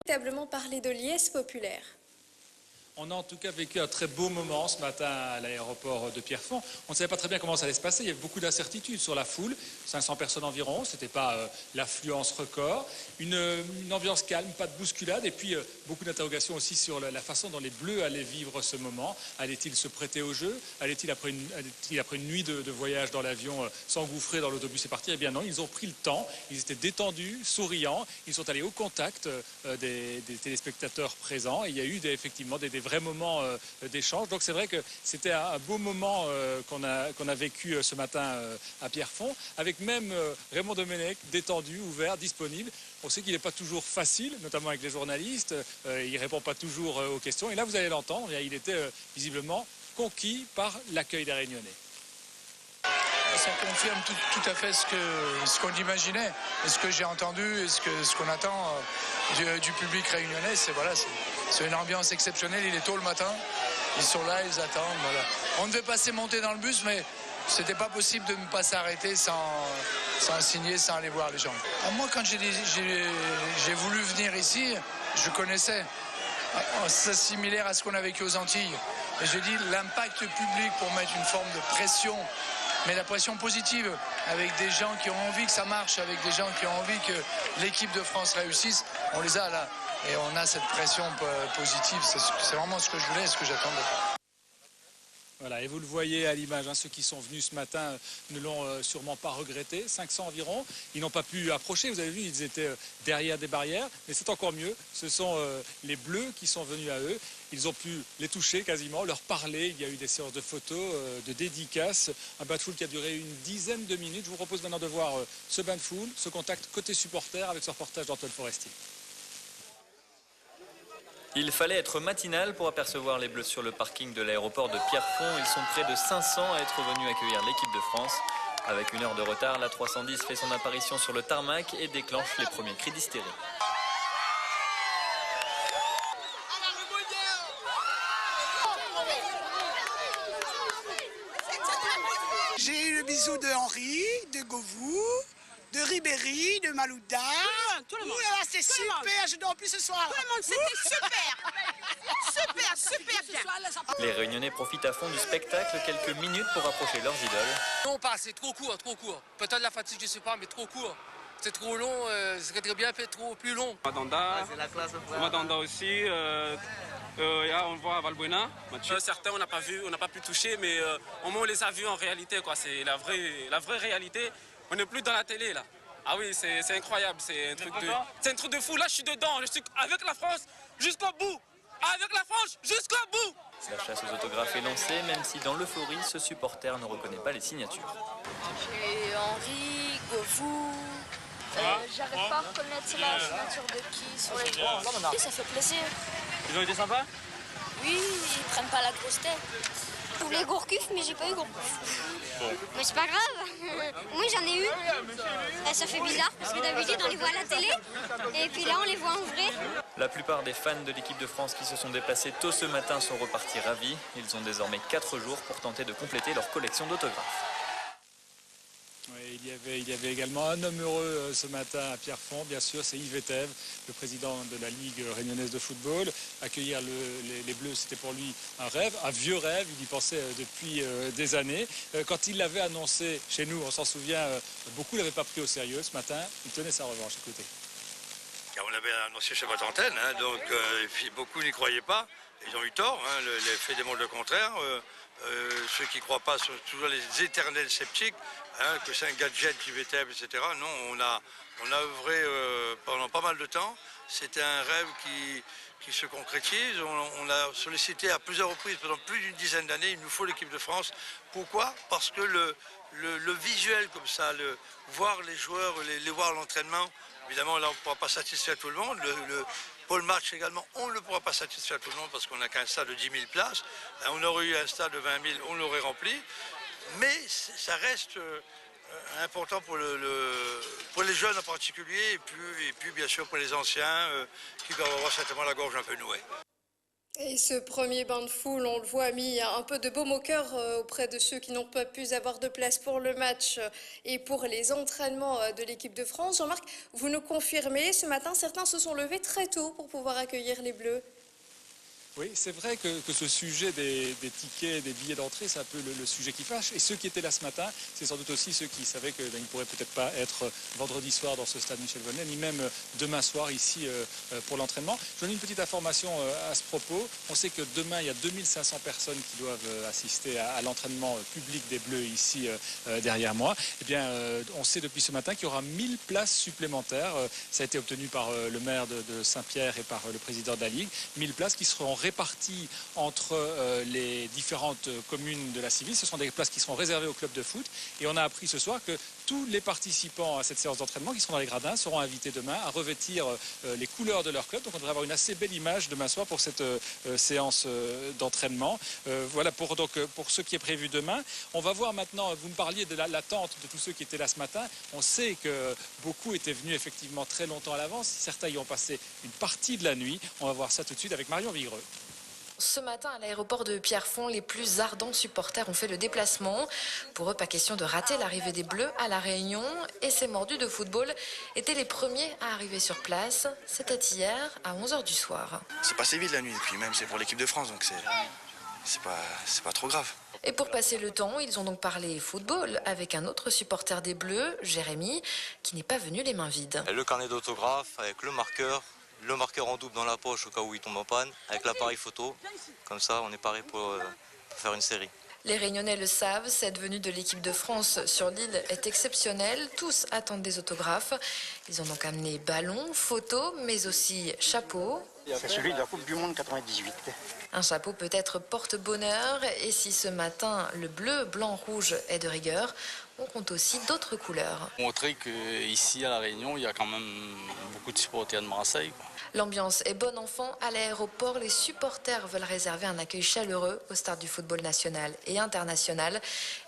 véritablement parler de liesse populaire. On a en tout cas vécu un très beau moment ce matin à l'aéroport de Pierrefonds. On ne savait pas très bien comment ça allait se passer. Il y avait beaucoup d'incertitudes sur la foule. 500 personnes environ. Ce n'était pas l'affluence record. Une ambiance calme, pas de bousculade. Et puis beaucoup d'interrogations aussi sur la façon dont les Bleus allaient vivre ce moment. Allaient-ils se prêter au jeu? Allait-il après une nuit de voyage dans l'avion s'engouffrer dans l'autobus et partir? Eh bien non, ils ont pris le temps. Ils étaient détendus, souriants. Ils sont allés au contact des téléspectateurs présents. Et il y a eu effectivement des vrais moments d'échange. Donc c'est vrai que c'était un beau moment qu'on a vécu ce matin à Pierrefonds, avec même Raymond Domenech détendu, ouvert, disponible. On sait qu'il n'est pas toujours facile, notamment avec les journalistes. Il ne répond pas toujours aux questions. Et là, vous allez l'entendre, il était visiblement conquis par l'accueil des Réunionnais. Ça confirme tout à fait ce qu'on imaginait, et ce que j'ai entendu, et ce qu'on attend du public réunionnais. C'est une ambiance exceptionnelle. Il est tôt le matin, ils sont là, ils attendent. Voilà. On devait passer monter dans le bus, mais c'était pas possible de ne pas s'arrêter sans signer, sans aller voir les gens. Moi, quand j'ai voulu venir ici, je connaissais. C'est similaire à ce qu'on a vécu aux Antilles. Et je dis l'impact public pour mettre une forme de pression, mais la pression positive, avec des gens qui ont envie que ça marche, avec des gens qui ont envie que l'équipe de France réussisse, on les a là. Et on a cette pression positive, c'est vraiment ce que je voulais et ce que j'attendais. Voilà, et vous le voyez à l'image, ceux qui sont venus ce matin ne l'ont sûrement pas regretté, 500 environ. Ils n'ont pas pu approcher, vous avez vu, ils étaient derrière des barrières, mais c'est encore mieux. Ce sont les Bleus qui sont venus à eux. Ils ont pu les toucher quasiment, leur parler. Il y a eu des séances de photos, de dédicaces, un bain de foule qui a duré une dizaine de minutes. Je vous propose maintenant de voir ce bain de foule, ce contact côté supporter avec ce reportage d'Antoine Forestier. Il fallait être matinal pour apercevoir les Bleus sur le parking de l'aéroport de Pierrefonds. Ils sont près de 500 à être venus accueillir l'équipe de France. Avec 1 heure de retard, la 310 fait son apparition sur le tarmac et déclenche les premiers cris d'hystérie. J'ai eu le bisou de Henri, de Govou, de Ribéry, de Malouda. Tout le monde. C'est super, je dors plus ce soir. Tout le monde, c'était super. super bien. Les Réunionnais profitent à fond du spectacle, quelques minutes pour approcher leurs idoles. Non, pas, c'est trop court. Peut-être la fatigue, je sais pas, mais trop court. C'est trop long, c'est très bien fait, trop plus long. Madanda, c'est la classe. Madanda aussi. On voit Valbuena. Certains on n'a pas vu, on n'a pas pu toucher, mais au moins on les a vus en réalité, quoi. C'est la vraie réalité. On n'est plus dans la télé là. Ah oui, c'est incroyable, c'est un truc de fou. Là, je suis dedans, je suis avec la France jusqu'au bout. Avec la France jusqu'au bout. La chasse aux autographes est lancée, même si dans l'euphorie, ce supporter ne reconnaît pas les signatures. J'ai Henri, Govou. J'arrive pas à reconnaître la signature de qui sur les droits. Et ça fait plaisir. Ils ont été sympas? Oui, ils prennent pas la grosse tête. Je voulais Gourcuff, mais j'ai pas eu Gourcuff. Mais c'est pas grave. Moi j'en ai eu. Ça fait bizarre parce que d'habitude on les voit à la télé. Et puis là on les voit en vrai. La plupart des fans de l'équipe de France qui se sont déplacés tôt ce matin sont repartis ravis. Ils ont désormais 4 jours pour tenter de compléter leur collection d'autographes. Oui, il y avait également un homme heureux ce matin à Pierrefonds, bien sûr, c'est Yves Etève, le président de la Ligue réunionnaise de football. Accueillir les Bleus, c'était pour lui un rêve, un vieux rêve, il y pensait depuis des années. Quand il l'avait annoncé chez nous, on s'en souvient, beaucoup ne l'avaient pas pris au sérieux ce matin, il tenait sa revanche, écoutez. On l'avait annoncé sur votre antenne, donc et puis beaucoup n'y croyaient pas, ils ont eu tort, les faits démontrent le contraire. Ceux qui ne croient pas sont toujours les éternels sceptiques, que c'est un gadget qui Etève, etc. Non, on a œuvré pendant pas mal de temps. C'était un rêve qui se concrétise. On a sollicité à plusieurs reprises, pendant plus d'une dizaine d'années, il nous faut l'équipe de France. Pourquoi? Parce que le visuel comme ça, voir les joueurs, les voir à l'entraînement, évidemment là on ne pourra pas satisfaire tout le monde. Pour le match également, on ne pourra pas satisfaire tout le monde parce qu'on n'a qu'un stade de 10 000 places. On aurait eu un stade de 20 000, on l'aurait rempli. Mais ça reste important pour les jeunes en particulier et puis bien sûr pour les anciens qui doivent avoir certainement la gorge un peu nouée. Et ce premier bain de foule, on le voit, a mis un peu de baume au cœur auprès de ceux qui n'ont pas pu avoir de place pour le match et pour les entraînements de l'équipe de France. Jean-Marc, vous nous confirmez, ce matin, certains se sont levés très tôt pour pouvoir accueillir les Bleus. Oui, c'est vrai que ce sujet des tickets, des billets d'entrée, c'est un peu le sujet qui fâche. Et ceux qui étaient là ce matin, c'est sans doute aussi ceux qui savaient qu'ils ne pourraient peut-être pas être vendredi soir dans ce stade Michel Volnay, ni même demain soir ici pour l'entraînement. Je donne une petite information à ce propos. On sait que demain, il y a 2500 personnes qui doivent assister à l'entraînement public des Bleus ici derrière moi. Eh bien, on sait depuis ce matin qu'il y aura 1000 places supplémentaires. Ça a été obtenu par le maire de Saint-Pierre et par le président de la Ligue. 1000 places qui seront réparties entre les différentes communes de la Civile. Ce sont des places qui seront réservées au club de foot. Et on a appris ce soir que tous les participants à cette séance d'entraînement qui seront dans les gradins seront invités demain à revêtir les couleurs de leur club. Donc on devrait avoir une assez belle image demain soir pour cette séance d'entraînement. Voilà pour ce qui est prévu demain. On va voir maintenant, vous me parliez de l'attente de tous ceux qui étaient là ce matin. On sait que beaucoup étaient venus effectivement très longtemps à l'avance. Certains y ont passé une partie de la nuit. On va voir ça tout de suite avec Marion Vigreux. Ce matin, à l'aéroport de Pierrefonds, les plus ardents supporters ont fait le déplacement. Pour eux, pas question de rater l'arrivée des Bleus à La Réunion. Et ces mordus de football étaient les premiers à arriver sur place. C'était hier, à 11h du soir. C'est passé vite la nuit, et puis même c'est pour l'équipe de France, donc c'est pas trop grave. Et pour passer le temps, ils ont donc parlé football avec un autre supporter des Bleus, Jérémy, qui n'est pas venu les mains vides. Le carnet d'autographe avec le marqueur en double dans la poche au cas où il tombe en panne, avec l'appareil photo. Comme ça, on est paré pour faire une série. Les Réunionnais le savent, cette venue de l'équipe de France sur l'île est exceptionnelle. Tous attendent des autographes. Ils ont donc amené ballons, photos, mais aussi chapeaux. C'est celui de la Coupe du Monde 98. Un chapeau peut être porte-bonheur. Et si ce matin, le bleu, blanc, rouge est de rigueur, on compte aussi d'autres couleurs. Montrer qu'ici à La Réunion, il y a quand même beaucoup de supporters de Marseille. L'ambiance est bonne enfant. À l'aéroport, les supporters veulent réserver un accueil chaleureux au stade du football national et international.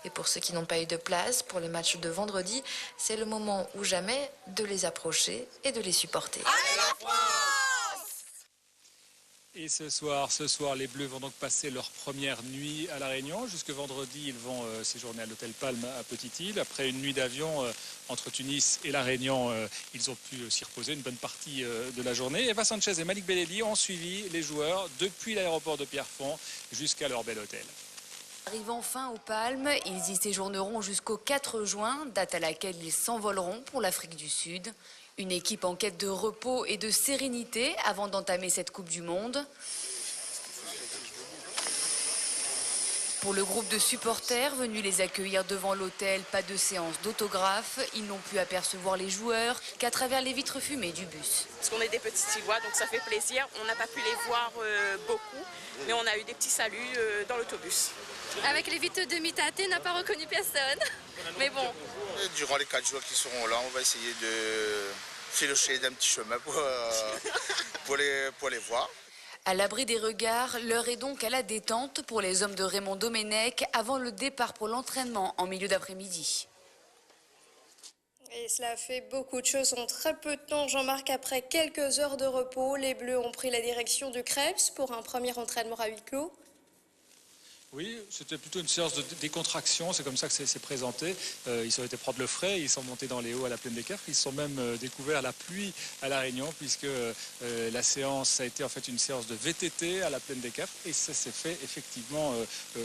Et pour ceux qui n'ont pas eu de place pour le match de vendredi, c'est le moment ou jamais de les approcher et de les supporter. Allez la France! Et ce soir, les Bleus vont donc passer leur première nuit à La Réunion. Jusque vendredi, ils vont séjourner à l'hôtel Palme à Petite-Île. Après une nuit d'avion entre Tunis et La Réunion, ils ont pu s'y reposer une bonne partie de la journée. Eva Sanchez et Malik Beleli ont suivi les joueurs depuis l'aéroport de Pierrefonds jusqu'à leur bel hôtel. Arrivant enfin aux Palmes, ils y séjourneront jusqu'au 4 juin, date à laquelle ils s'envoleront pour l'Afrique du Sud. Une équipe en quête de repos et de sérénité avant d'entamer cette Coupe du Monde. Pour le groupe de supporters venus les accueillir devant l'hôtel, pas de séance d'autographes. Ils n'ont pu apercevoir les joueurs qu'à travers les vitres fumées du bus. Parce qu'on est des petits Ivois, donc ça fait plaisir. On n'a pas pu les voir beaucoup, mais on a eu des petits saluts dans l'autobus. Avec les vitres demi-teintées, on n'a pas reconnu personne. Mais bon. Durant les 4 jours qui seront là, on va essayer de filocher d'un petit chemin pour les voir. À l'abri des regards, l'heure est donc à la détente pour les hommes de Raymond Domenech avant le départ pour l'entraînement en milieu d'après-midi. Et cela fait beaucoup de choses en très peu de temps. Jean-Marc, après quelques heures de repos, les Bleus ont pris la direction du Crêpes pour un premier entraînement à huis clos. Oui, c'était plutôt une séance de décontraction, c'est comme ça que c'est présenté. Ils ont été prendre le frais, ils sont montés dans les hauts à la Plaine des Cafres, ils sont même découvert la pluie à La Réunion, puisque la séance a été en fait une séance de VTT à la Plaine des Cafres, et ça s'est fait effectivement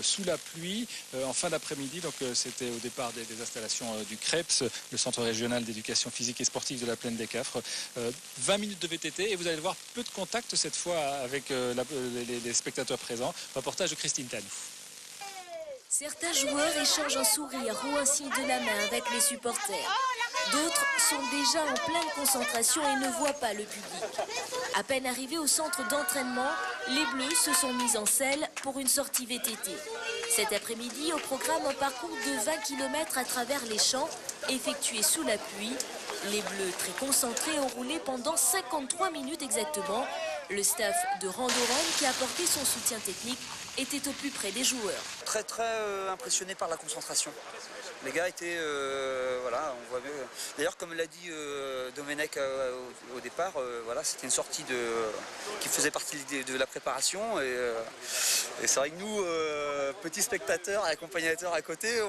sous la pluie en fin d'après-midi. Donc c'était au départ des installations du CREPS, le Centre régional d'éducation physique et sportive de la Plaine des Cafres. 20 minutes de VTT, et vous allez voir peu de contact cette fois avec les spectateurs présents. Reportage de Christine Tanou. Certains joueurs échangent un sourire ou un signe de la main avec les supporters. D'autres sont déjà en pleine concentration et ne voient pas le public. À peine arrivés au centre d'entraînement, les Bleus se sont mis en selle pour une sortie VTT. Cet après-midi, au programme, un parcours de 20 km à travers les champs, effectué sous la pluie. Les Bleus, très concentrés, ont roulé pendant 53 minutes exactement, Le staff de Randoren, qui a apporté son soutien technique, était au plus près des joueurs. Très impressionné par la concentration. Les gars étaient, voilà, on voit bien. D'ailleurs, comme l'a dit Domenech au départ, voilà, c'était une sortie qui faisait partie de la préparation. Et c'est vrai que nous, petits spectateurs, accompagnateurs à côté,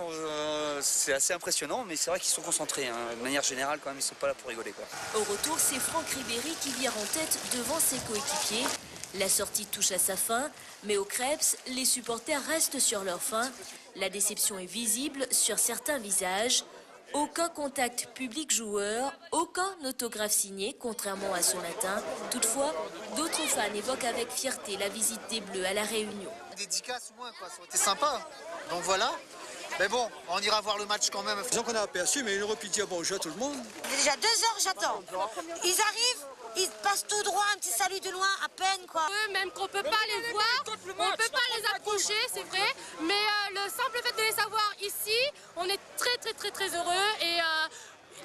c'est assez impressionnant, mais c'est vrai qu'ils sont concentrés. Hein. De manière générale, quand même, ils ne sont pas là pour rigoler, quoi. Au retour, c'est Franck Ribéry qui vient en tête devant ses coéquipiers. La sortie touche à sa fin, mais au Krebs, les supporters restent sur leur faim. La déception est visible sur certains visages. Aucun contact public-joueur, aucun autographe signé, contrairement à ce matin. Toutefois, d'autres fans évoquent avec fierté la visite des Bleus à La Réunion. Dédicace au moins, quoi. Ça aurait été sympa. Donc voilà. Mais bon, on ira voir le match quand même. Disons qu'on a aperçu, mais il aurait pu dire bonjour à tout le monde. Déjà 2 heures, j'attends. Ils arrivent, ils passent tout droit, un petit salut de loin, à peine, quoi. Même qu'on peut pas les voir, on peut pas les approcher, c'est vrai. Mais le simple fait de les savoir ici, on est très heureux. Et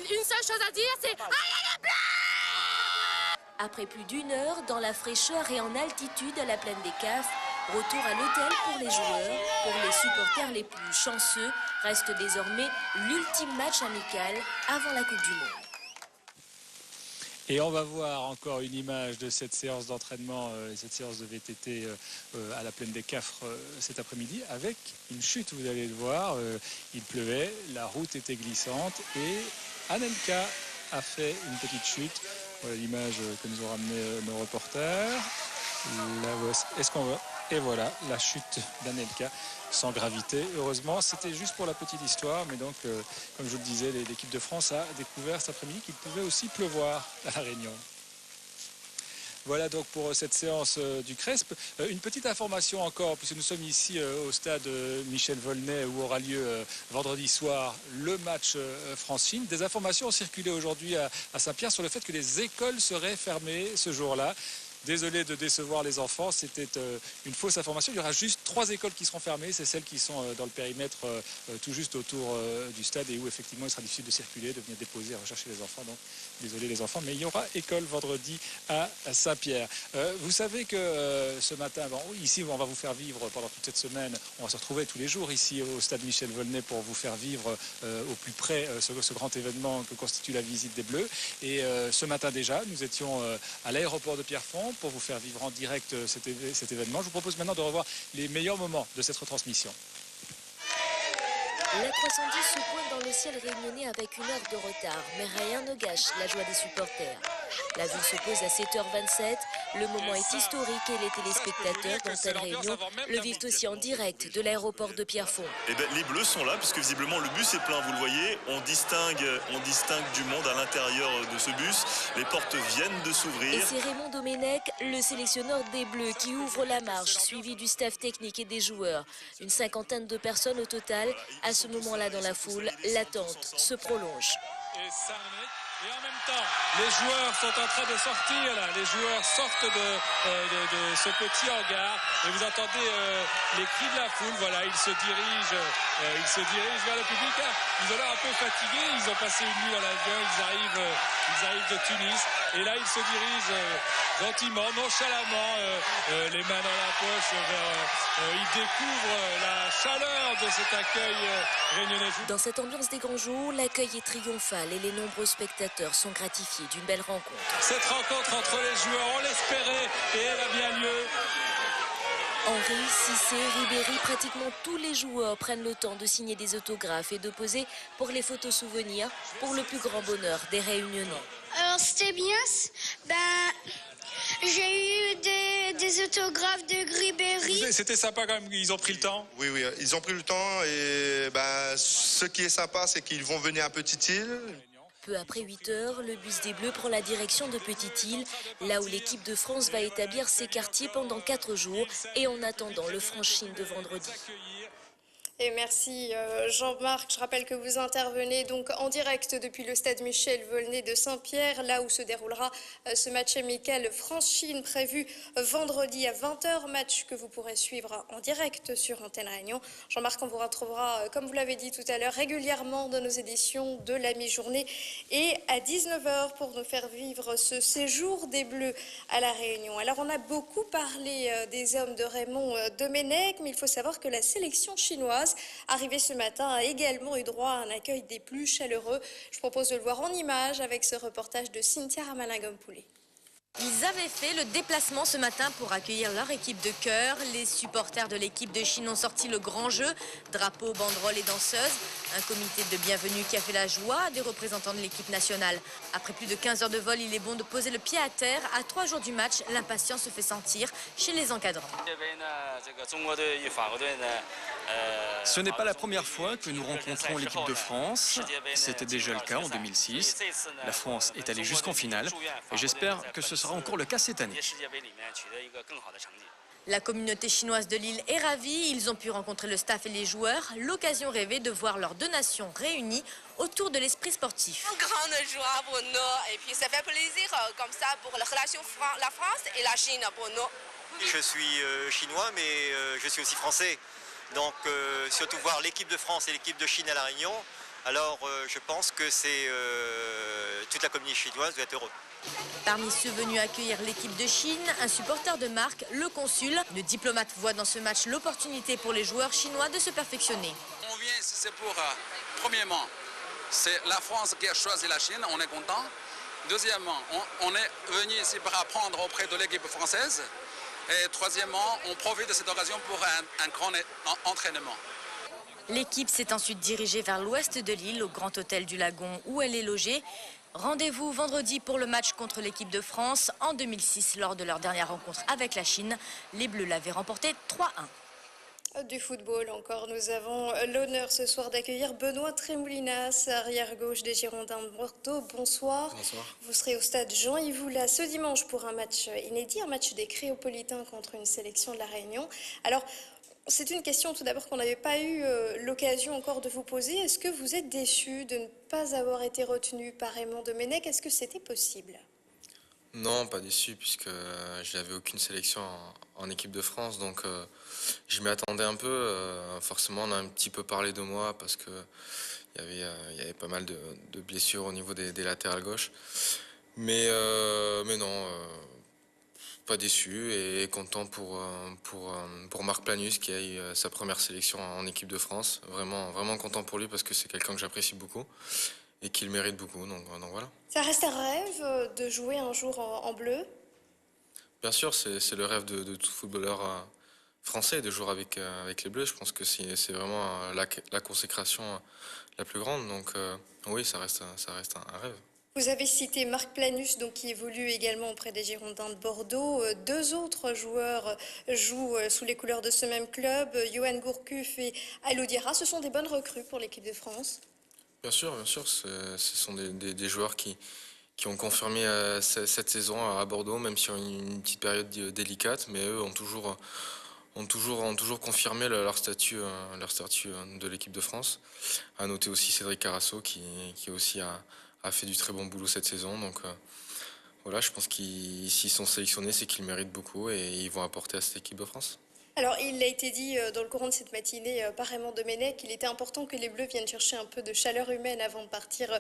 une seule chose à dire, c'est allez les Bleus! Après plus d'une heure, dans la fraîcheur et en altitude à la plaine des CAF, retour à l'hôtel pour les joueurs. Pour les supporters les plus chanceux, reste désormais l'ultime match amical avant la Coupe du Monde. Et on va voir encore une image de cette séance d'entraînement, cette séance de VTT à la plaine des Cafres cet après-midi, avec une chute, vous allez le voir. Il pleuvait, la route était glissante et Anelka a fait une petite chute. Voilà l'image que nous ont ramené nos reporters. Est-ce qu'on voit? Et voilà la chute d'Anelka sans gravité. Heureusement, c'était juste pour la petite histoire. Mais donc, comme je vous le disais, l'équipe de France a découvert cet après-midi qu'il pouvait aussi pleuvoir à La Réunion. Voilà donc pour cette séance du CRESP. Une petite information encore, puisque nous sommes ici au stade Michel Volnay où aura lieu vendredi soir le match France-Chine. Des informations ont circulé aujourd'hui à Saint-Pierre sur le fait que les écoles seraient fermées ce jour-là. Désolé de décevoir les enfants, c'était une fausse information. Il y aura juste 3 écoles qui seront fermées. C'est celles qui sont dans le périmètre tout juste autour du stade et où effectivement il sera difficile de circuler, de venir déposer et rechercher les enfants. Donc désolé les enfants, mais il y aura école vendredi à Saint-Pierre. Vous savez que ce matin, ici on va vous faire vivre pendant toute cette semaine. On va se retrouver tous les jours ici au stade Michel Volnay pour vous faire vivre au plus près ce grand événement que constitue la visite des Bleus. Et ce matin déjà, nous étions à l'aéroport de Pierrefonds pour vous faire vivre en direct cet événement. Je vous propose maintenant de revoir les meilleurs moments de cette retransmission. La 310 se pointe dans le ciel réunionnais avec 1 heure de retard, mais rien ne gâche la joie des supporters. L'avion se pose à 7h27, le moment est historique et les téléspectateurs dans cette réunion le vivent aussi en direct de l'aéroport de Pierrefonds. Eh ben, les Bleus sont là puisque visiblement le bus est plein, vous le voyez, on distingue du monde à l'intérieur de ce bus, les portes viennent de s'ouvrir. Et c'est Raymond Domenech, le sélectionneur des Bleus, qui ouvre la marche, suivi du staff technique et des joueurs. Une 50aine de personnes au total. À ce moment-là dans la foule, l'attente se prolonge. Et en même temps, les joueurs sont en train de sortir là. Les joueurs sortent de ce petit hangar et vous entendez les cris de la foule. Voilà, ils se dirigent vers le public. Ils ont l'air un peu fatigués. Ils ont passé une nuit dans l'avion. Ils arrivent de Tunis et là ils se dirigent gentiment, nonchalamment, les mains dans la poche. Ils découvrent la chaleur de cet accueil réunionnais. Dans cette ambiance des grands jours, l'accueil est triomphal et les nombreux spectateurs sont gratifiés d'une belle rencontre. Cette rencontre entre les joueurs, on l'espérait et elle a bien lieu. Henry, Cissé, Ribéry, pratiquement tous les joueurs prennent le temps de signer des autographes et de poser pour les photos souvenirs pour le plus grand bonheur des Réunionnais. Alors c'était bien, j'ai eu des autographes de Ribéry. C'était sympa quand même, ils ont pris le temps. Oui, ils ont pris le temps et ce qui est sympa, c'est qu'ils vont venir à Petite-Île. Peu après 8 heures, le bus des Bleus prend la direction de Petite-Île, là où l'équipe de France va établir ses quartiers pendant 4 jours et en attendant le France-Chine de vendredi. Et merci Jean-Marc. Je rappelle que vous intervenez donc en direct depuis le stade Michel Volnay de Saint-Pierre, là où se déroulera ce match amical France-Chine prévu vendredi à 20 h, match que vous pourrez suivre en direct sur Antenne Réunion. Jean-Marc, on vous retrouvera, comme vous l'avez dit tout à l'heure, régulièrement dans nos éditions de la mi-journée et à 19 h pour nous faire vivre ce séjour des Bleus à La Réunion. Alors, on a beaucoup parlé des hommes de Raymond Domenech, mais il faut savoir que la sélection chinoise arrivée ce matin a également eu droit à un accueil des plus chaleureux. Je propose de le voir en image avec ce reportage de Cynthia Ramalingom-Poulet. Ils avaient fait le déplacement ce matin pour accueillir leur équipe de cœur. Les supporters de l'équipe de Chine ont sorti le grand jeu, drapeaux, banderoles et danseuses. Un comité de bienvenue qui a fait la joie des représentants de l'équipe nationale. Après plus de 15 heures de vol, il est bon de poser le pied à terre. À 3 jours du match, l'impatience se fait sentir chez les encadrants. Ce n'est pas la première fois que nous rencontrons l'équipe de France. C'était déjà le cas en 2006. La France est allée jusqu'en finale et j'espère que ce sera encore le cas cette année. La communauté chinoise de Lille est ravie. Ils ont pu rencontrer le staff et les joueurs. L'occasion rêvée de voir leurs deux nations réunies autour de l'esprit sportif. Une grande joie pour nous et puis ça fait plaisir comme ça pour la relation la France et la Chine pour nous. Je suis chinois mais je suis aussi français. Donc surtout voir l'équipe de France et l'équipe de Chine à La Réunion, alors je pense que toute la communauté chinoise doit être heureuse. Parmi ceux venus accueillir l'équipe de Chine, un supporter de marque, le consul. Le diplomate voit dans ce match l'opportunité pour les joueurs chinois de se perfectionner. On vient ici, c'est pour, premièrement, c'est la France qui a choisi la Chine, on est content. Deuxièmement, on est venu ici pour apprendre auprès de l'équipe française. Et troisièmement, on profite de cette occasion pour un grand entraînement. L'équipe s'est ensuite dirigée vers l'ouest de l'île, au Grand Hôtel du Lagon, où elle est logée. Rendez-vous vendredi pour le match contre l'équipe de France. En 2006, lors de leur dernière rencontre avec la Chine, les Bleus l'avaient remporté 3-1. Du football encore, nous avons l'honneur ce soir d'accueillir Benoît Trémoulinas, arrière-gauche des Girondins de Bordeaux. Bonsoir. Bonsoir. Vous serez au stade Jean-Yves Oula ce dimanche pour un match inédit, un match des Créopolitains contre une sélection de La Réunion. Alors, c'est une question tout d'abord qu'on n'avait pas eu l'occasion encore de vous poser. Est-ce que vous êtes déçu de ne pas avoir été retenu par Raymond Domenech? Est-ce que c'était possible? Non, pas déçu, puisque je n'avais aucune sélection en équipe de France, donc je m'y attendais un peu. Forcément, on a un petit peu parlé de moi, parce qu'il y avait pas mal de blessures au niveau des latérales gauche. Mais non, pas déçu et content pour Marc Planus, qui a eu sa première sélection en équipe de France. Vraiment content pour lui, parce que c'est quelqu'un que j'apprécie beaucoup et qu'il mérite beaucoup, donc voilà. Ça reste un rêve de jouer un jour en bleu? Bien sûr, c'est le rêve de tout footballeur français, de jouer avec les Bleus. Je pense que c'est vraiment la consécration la plus grande, donc oui, ça reste un rêve. Vous avez cité Marc Planus, donc, qui évolue également auprès des Girondins de Bordeaux. Deux autres joueurs jouent sous les couleurs de ce même club, Yoann Gourcuff et Alou Diarra. Ce sont des bonnes recrues pour l'équipe de France? Bien sûr, ce sont des joueurs qui ont confirmé cette saison à Bordeaux, même sur une petite période délicate, mais eux ont toujours confirmé leur statut de l'équipe de France. À noter aussi Cédric Carasso, qui aussi a fait du très bon boulot cette saison. Donc voilà, je pense qu'ils s'ils sont sélectionnés, c'est qu'ils méritent beaucoup et ils vont apporter à cette équipe de France. Alors, il a été dit dans le courant de cette matinée par Raymond Domenech qu'il était important que les Bleus viennent chercher un peu de chaleur humaine avant de partir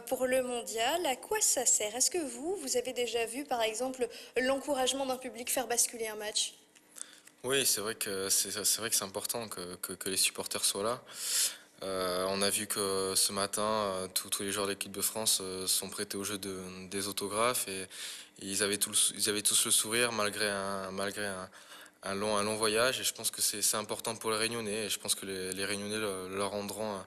pour le mondial. À quoi ça sert? Est-ce que vous avez déjà vu, par exemple, l'encouragement d'un public faire basculer un match? Oui, c'est vrai que c'est important que les supporters soient là. On a vu que ce matin, tous les joueurs de l'équipe de France sont prêtés au jeu des autographes et ils avaient tous le sourire malgré un long voyage, et je pense que c'est important pour les Réunionnais, et je pense que les Réunionnais le rendront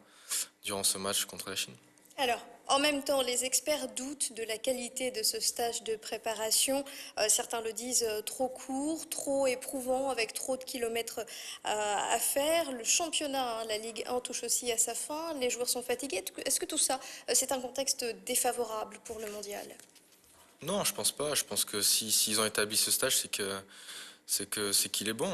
durant ce match contre la Chine. Alors, en même temps, les experts doutent de la qualité de ce stage de préparation. Certains le disent trop court, trop éprouvant, avec trop de kilomètres à faire. Le championnat, la Ligue 1 touche aussi à sa fin. Les joueurs sont fatigués. Est-ce que tout ça, c'est un contexte défavorable pour le mondial? Non, je pense pas. Je pense que s'ils ont établi ce stage, c'est qu'il est bon.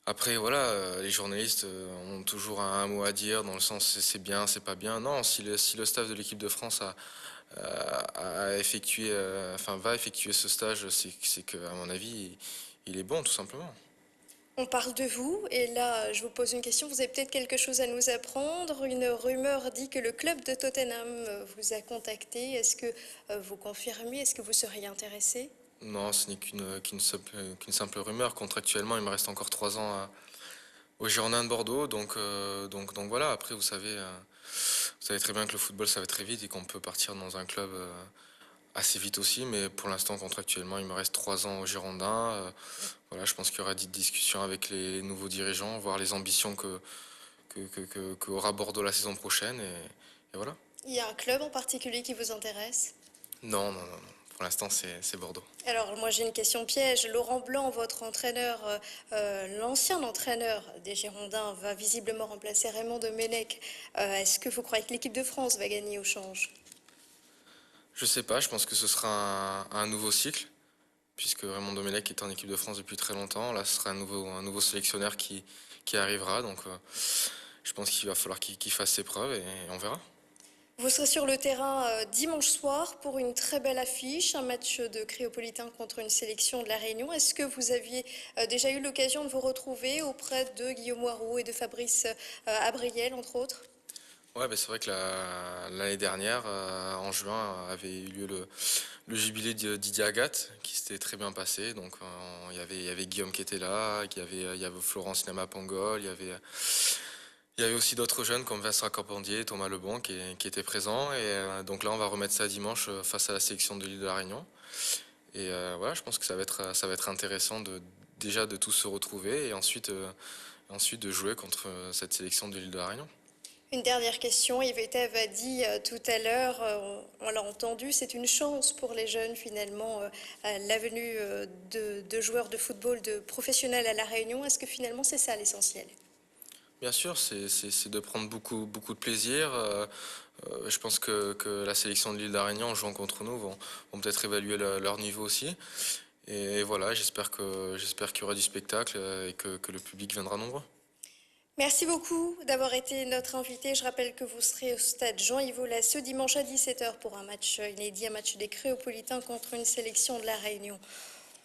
Après, voilà, les journalistes ont toujours un mot à dire dans le sens c'est bien, c'est pas bien. Non, si le staff de l'équipe de France a effectué, va effectuer ce stage, c'est que, à mon avis, il est bon, tout simplement. On parle de vous, et là, je vous pose une question. Vous avez peut-être quelque chose à nous apprendre. Une rumeur dit que le club de Tottenham vous a contacté. Est-ce que vous confirmez? Est-ce que vous seriez intéressé? Non, ce n'est qu'une simple rumeur. Contractuellement, il me reste encore 3 ans au Girondins de Bordeaux. Donc voilà, après, vous savez très bien que le football, ça va très vite et qu'on peut partir dans un club assez vite aussi. Mais pour l'instant, contractuellement, il me reste 3 ans au Girondins. Voilà, je pense qu'il y aura des discussions avec les nouveaux dirigeants, voir les ambitions qu'aura Bordeaux la saison prochaine. Et voilà. Il y a un club en particulier qui vous intéresse? Non. Pour l'instant, c'est Bordeaux. Alors, moi, j'ai une question piège. Laurent Blanc, votre entraîneur, l'ancien entraîneur des Girondins, va visiblement remplacer Raymond Domenech. Est-ce que vous croyez que l'équipe de France va gagner au change? Je sais pas, je pense que ce sera un nouveau cycle, puisque Raymond Domenech est en équipe de France depuis très longtemps. Là, ce sera un nouveau sélectionneur qui arrivera. Donc, je pense qu'il va falloir qu'il fasse ses preuves et on verra. Vous serez sur le terrain dimanche soir pour une très belle affiche, un match de Criopolitain contre une sélection de La Réunion. Est-ce que vous aviez déjà eu l'occasion de vous retrouver auprès de Guillaume Moirou et de Fabrice Abriel, entre autres? Ouais, c'est vrai que l'année dernière, en juin, avait eu lieu le jubilé de Didier Agathe, qui s'était très bien passé. Donc, il y avait Guillaume qui était là, il y avait Florence Nama-Pangol, il y avait aussi d'autres jeunes comme Vincent Campandier, Thomas Lebon qui étaient présents. Et donc là, on va remettre ça dimanche face à la sélection de l'île de la Réunion. Et voilà, je pense que ça va être intéressant déjà de tous se retrouver et ensuite de jouer contre cette sélection de l'île de la Réunion. Une dernière question. Yves Etève a dit tout à l'heure, on l'a entendu, c'est une chance pour les jeunes finalement, la venue de joueurs de football, de professionnels à La Réunion. Est-ce que finalement c'est ça l'essentiel? Bien sûr, c'est de prendre beaucoup de plaisir. Je pense que la sélection de l'île de la Réunion, en jouant contre nous, vont peut-être évaluer leur niveau aussi. Et voilà, j'espère qu'il y aura du spectacle et que le public viendra nombreux. Merci beaucoup d'avoir été notre invité. Je rappelle que vous serez au stade Jean-Yves Aulas ce dimanche à 17h pour un match inédit, un match des Criopolitains contre une sélection de La Réunion.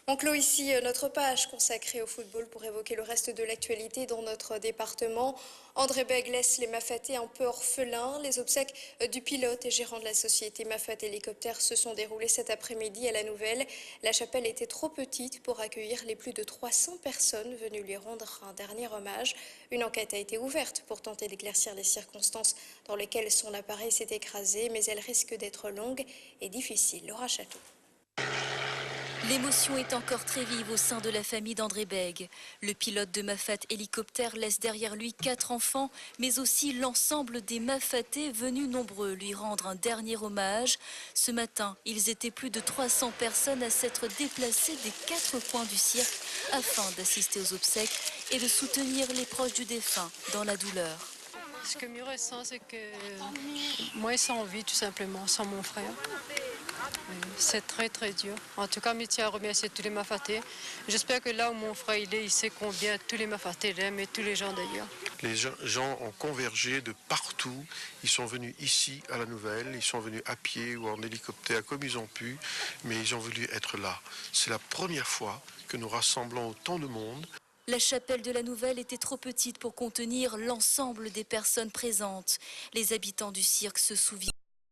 On clôt ici notre page consacrée au football pour évoquer le reste de l'actualité dans notre département. André Bègue laisse les Maffaté un peu orphelins. Les obsèques du pilote et gérant de la société Mafat Hélicoptère se sont déroulées cet après-midi à La Nouvelle. La chapelle était trop petite pour accueillir les plus de 300 personnes venues lui rendre un dernier hommage. Une enquête a été ouverte pour tenter d'éclaircir les circonstances dans lesquelles son appareil s'est écrasé, mais elle risque d'être longue et difficile. Laura Château. L'émotion est encore très vive au sein de la famille d'André Bègue. Le pilote de Mafat Hélicoptère laisse derrière lui 4 enfants, mais aussi l'ensemble des Mafatais venus nombreux lui rendre un dernier hommage. Ce matin, ils étaient plus de 300 personnes à s'être déplacées des 4 coins du cirque afin d'assister aux obsèques et de soutenir les proches du défunt dans la douleur. Ce que je ressens, c'est que moi, sans vie, tout simplement, sans mon frère. C'est très dur. En tout cas, je tiens à remercier tous les Mafatais. J'espère que là où mon frère il sait combien tous les Mafatais l'aiment et tous les gens d'ailleurs. Les gens ont convergé de partout. Ils sont venus ici à La Nouvelle. Ils sont venus à pied ou en hélicoptère comme ils ont pu, mais ils ont voulu être là. C'est la première fois que nous rassemblons autant de monde. La chapelle de La Nouvelle était trop petite pour contenir l'ensemble des personnes présentes. Les habitants du cirque se souviennent.